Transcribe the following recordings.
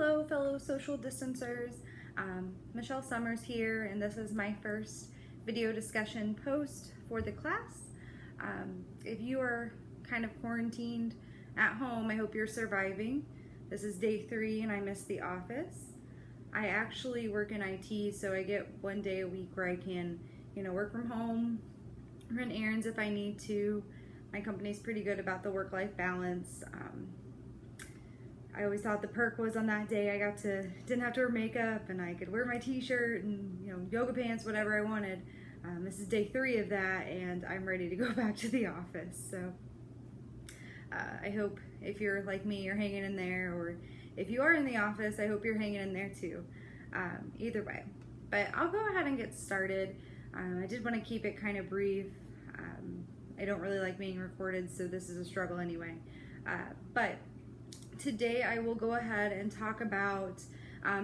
Hello, fellow social distancers. Michelle Summers here, and this is my first video discussion post for the class. If you are kind of quarantined at home, I hope you're surviving. This is day 3 and I missed the office. I actually work in IT, so I get one day a week where I can, work from home, run errands if I need to. My company's pretty good about the work-life balance. I always thought the perk was on that day didn't have to wear makeup and I could wear my t-shirt and yoga pants, whatever I wanted. This is day 3 of that and I'm ready to go back to the office. So I hope if you're like me, you're hanging in there, or if you are in the office, I hope you're hanging in there too. Either way, but I'll go ahead and get started. I did want to keep it kind of brief. I don't really like being recorded, so this is a struggle anyway. But today I will go ahead and talk about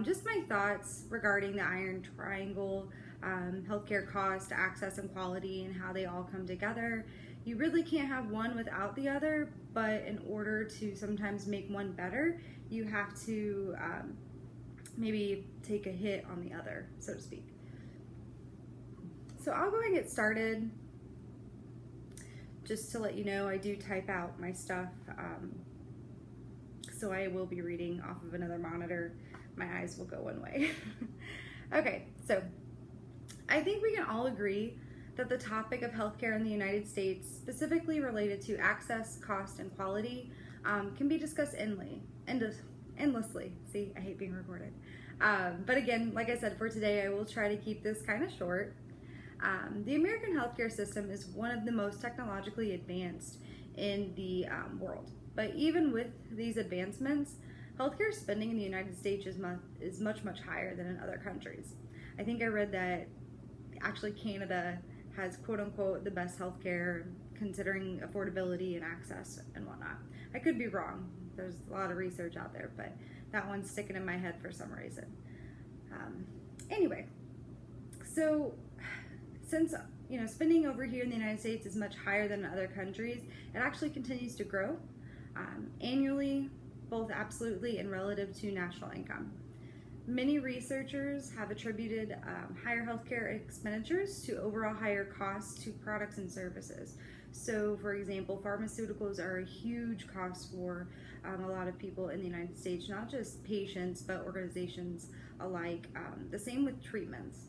just my thoughts regarding the Iron Triangle, healthcare cost, access, and quality, and how they all come together. You really can't have one without the other, but in order to sometimes make one better, you have to maybe take a hit on the other, so to speak. So I'll go ahead and get started. Just to let you know, I do type out my stuff. So I will be reading off of another monitor. My eyes will go one way. Okay, so I think we can all agree that the topic of healthcare in the United States, specifically related to access, cost, and quality, can be discussed endlessly. See, I hate being recorded. But again, like I said, for today, I will try to keep this kind of short. The American healthcare system is one of the most technologically advanced in the world. But even with these advancements, healthcare spending in the United States is much higher than in other countries. I think I read that actually Canada has quote unquote the best healthcare considering affordability and access and whatnot. I could be wrong. There's a lot of research out there, but that one's sticking in my head for some reason. Anyway, so since spending over here in the United States is much higher than in other countries, it actually continues to grow annually, both absolutely and relative to national income. Many researchers have attributed higher healthcare expenditures to overall higher costs to products and services. So, for example, pharmaceuticals are a huge cost for a lot of people in the United States, not just patients, but organizations alike. The same with treatments.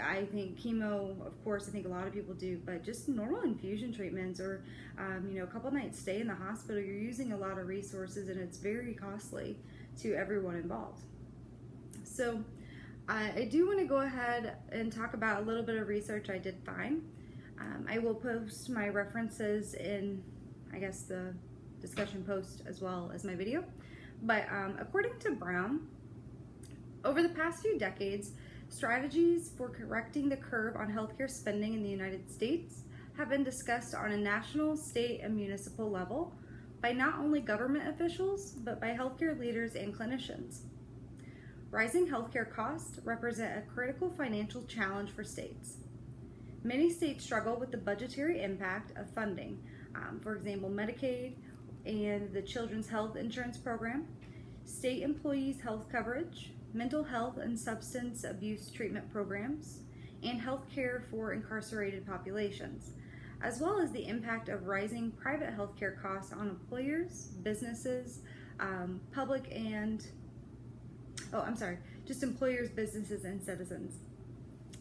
I think chemo, of course, I think a lot of people do, but just normal infusion treatments or, a couple nights stay in the hospital, you're using a lot of resources and it's very costly to everyone involved. So I do want to go ahead and talk about a little bit of research I did find. I will post my references in, I guess, the discussion post as well as my video. But according to Brown, over the past few decades, strategies for correcting the curve on healthcare spending in the United States have been discussed on a national, state, and municipal level by not only government officials, but by healthcare leaders and clinicians. Rising healthcare costs represent a critical financial challenge for states. Many states struggle with the budgetary impact of funding, for example, Medicaid and the Children's Health Insurance Program, state employees' health coverage, mental health and substance abuse treatment programs, and health care for incarcerated populations, as well as the impact of rising private health care costs on employers, businesses, employers, businesses, and citizens.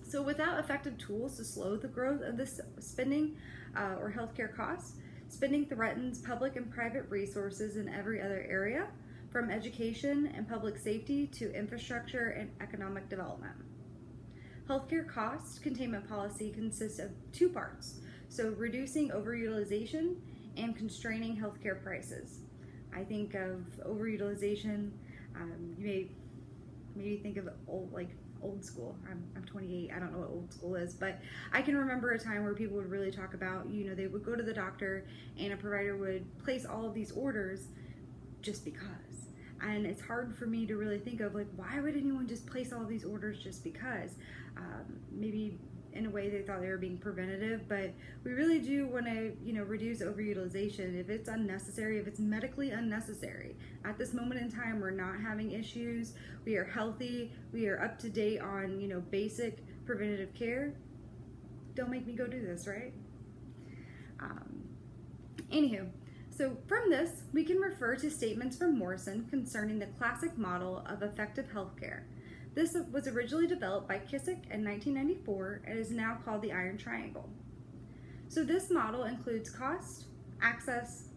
So without effective tools to slow the growth of this spending or healthcare costs, spending threatens public and private resources in every other area, from education and public safety to infrastructure and economic development. Healthcare cost containment policy consists of 2 parts, so reducing overutilization and constraining healthcare prices. I think of overutilization, you may maybe think of old school. I'm 28, I don't know what old school is, but I can remember a time where people would really talk about, they would go to the doctor and a provider would place all of these orders just because. And it's hard for me to really think of why would anyone just place all these orders just because? Maybe in a way they thought they were being preventative, but we really do want to, reduce overutilization if it's unnecessary, if it's medically unnecessary. At this moment in time, we're not having issues. We are healthy. We are up to date on, basic preventative care. Don't make me go do this, right? Anywho, so from this, we can refer to statements from Morrison concerning the classic model of effective healthcare. This was originally developed by Kissick in 1994 and is now called the Iron Triangle. So this model includes cost, access,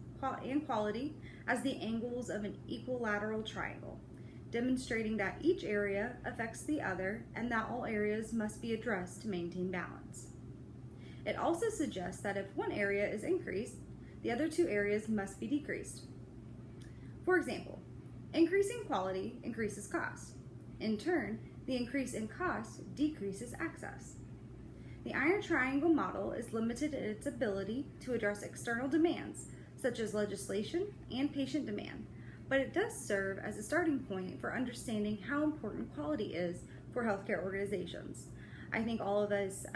and quality as the angles of an equilateral triangle, demonstrating that each area affects the other and that all areas must be addressed to maintain balance. It also suggests that if one area is increased, the other two areas must be decreased. For example, increasing quality increases cost. In turn, the increase in cost decreases access. The Iron Triangle model is limited in its ability to address external demands, such as legislation and patient demand, but it does serve as a starting point for understanding how important quality is for healthcare organizations. I think all of us,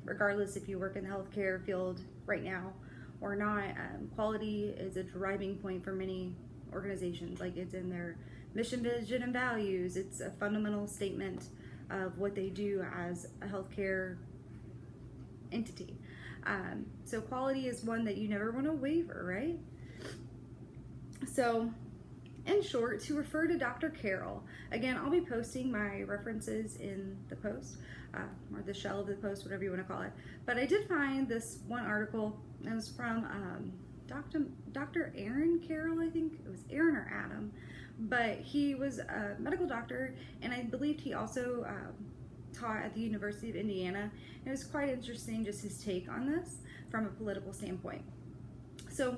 regardless if you work in the healthcare field right now or not, quality is a driving point for many organizations. Like, it's in their mission, vision, and values. It's a fundamental statement of what they do as a healthcare entity. So quality is one that you never want to waver, right? So, in short, to refer to Dr. Carroll, again, I'll be posting my references in the post, or the shell of the post, whatever you want to call it. But I did find this one article. It was from Dr. Aaron Carroll, I think. It was Aaron or Adam. But he was a medical doctor, and I believed he also taught at the University of Indiana. And it was quite interesting, just his take on this from a political standpoint. So,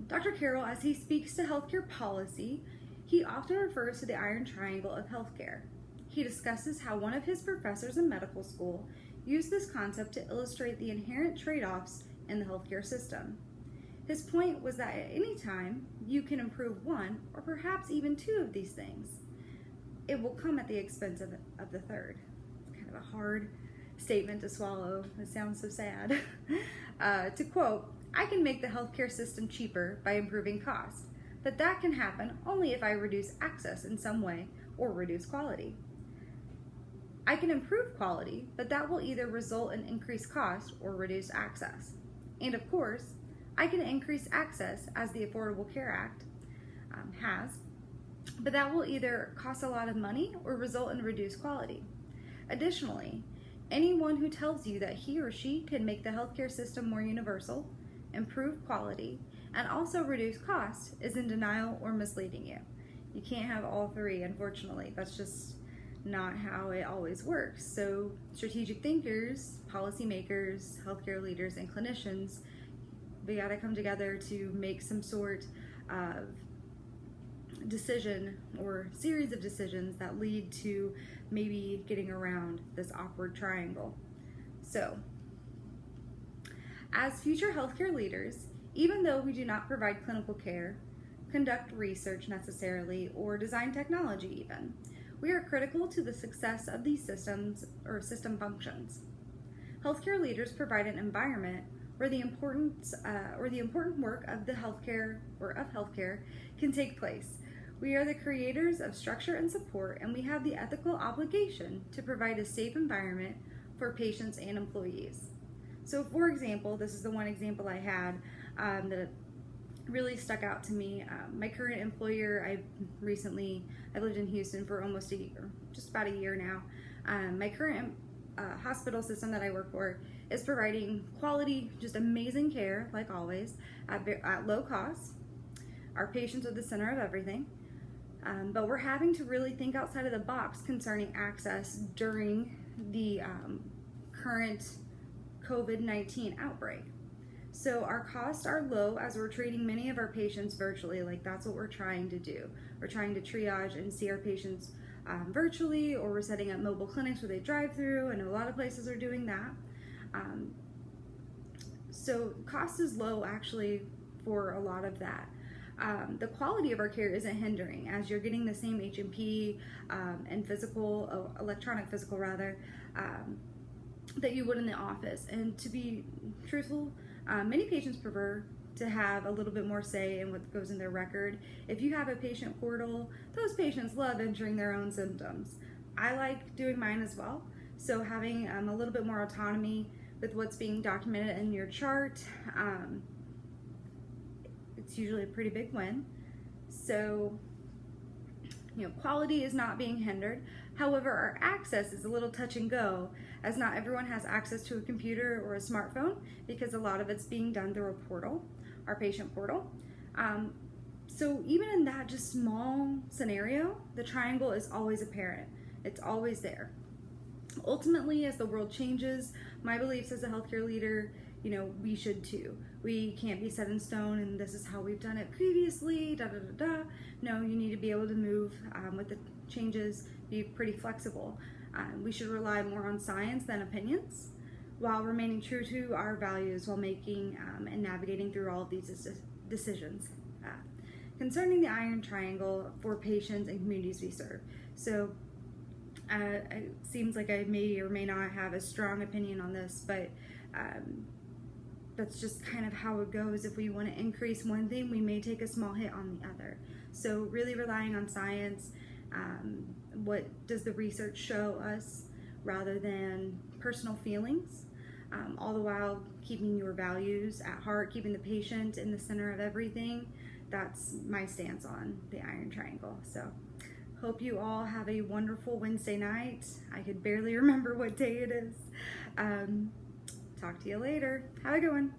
Dr. Carroll, as he speaks to healthcare policy, he often refers to the Iron Triangle of healthcare. He discusses how one of his professors in medical school used this concept to illustrate the inherent trade-offs in the healthcare system. His point was that at any time you can improve one or perhaps even two of these things, it will come at the expense of the third. It's kind of a hard statement to swallow. It sounds so sad. To quote, "I can make the healthcare system cheaper by improving cost, but that can happen only if I reduce access in some way or reduce quality. I can improve quality, but that will either result in increased cost or reduce access. And of course, I can increase access, as the Affordable Care Act has, but that will either cost a lot of money or result in reduced quality. Additionally, anyone who tells you that he or she can make the healthcare system more universal, improve quality, and also reduce cost is in denial or misleading you. You can't have all three, unfortunately. That's just not how it always works. So strategic thinkers, policymakers, healthcare leaders, and clinicians, we got to come together to make some sort of decision or series of decisions that lead to maybe getting around this awkward triangle. So, as future healthcare leaders, even though we do not provide clinical care, conduct research necessarily, or design technology even, we are critical to the success of these systems or system functions. Healthcare leaders provide an environment where the important work of the healthcare can take place. We are the creators of structure and support, and we have the ethical obligation to provide a safe environment for patients and employees. So, for example, this is the one example I had that really stuck out to me. My current employer, I've lived in Houston for almost a year, just about a year now. My current hospital system that I work for is providing quality, just amazing care, like always, at low cost. Our patients are the center of everything. But we're having to really think outside of the box concerning access during the current COVID-19 outbreak. So our costs are low as we're treating many of our patients virtually. Like, that's what we're trying to do. We're trying to triage and see our patients virtually, or we're setting up mobile clinics where they drive through. I know a lot of places are doing that. So cost is low actually for a lot of that. The quality of our care isn't hindering, as you're getting the same H&P and electronic physical rather, that you would in the office. And to be truthful, many patients prefer to have a little bit more say in what goes in their record. If you have a patient portal, those patients love entering their own symptoms. I like doing mine as well. So having a little bit more autonomy with what's being documented in your chart, it's usually a pretty big win. So, quality is not being hindered. However, our access is a little touch and go, as not everyone has access to a computer or a smartphone, because a lot of it's being done through a portal, our patient portal. So even in that just small scenario, the triangle is always apparent. It's always there. Ultimately, as the world changes, my beliefs as a healthcare leader, we should too. We can't be set in stone and this is how we've done it previously, da da da da. No, you need to be able to move with the changes, be pretty flexible. We should rely more on science than opinions, while remaining true to our values while making and navigating through all of these decisions. Concerning the iron triangle for patients and communities we serve. So it seems like I may or may not have a strong opinion on this, but that's just kind of how it goes. If we want to increase one thing, we may take a small hit on the other. So really relying on science, what does the research show us, rather than personal feelings, all the while keeping your values at heart, keeping the patient in the center of everything. That's my stance on the iron triangle. So hope you all have a wonderful Wednesday night. I could barely remember what day it is. Talk to you later. Have a good one.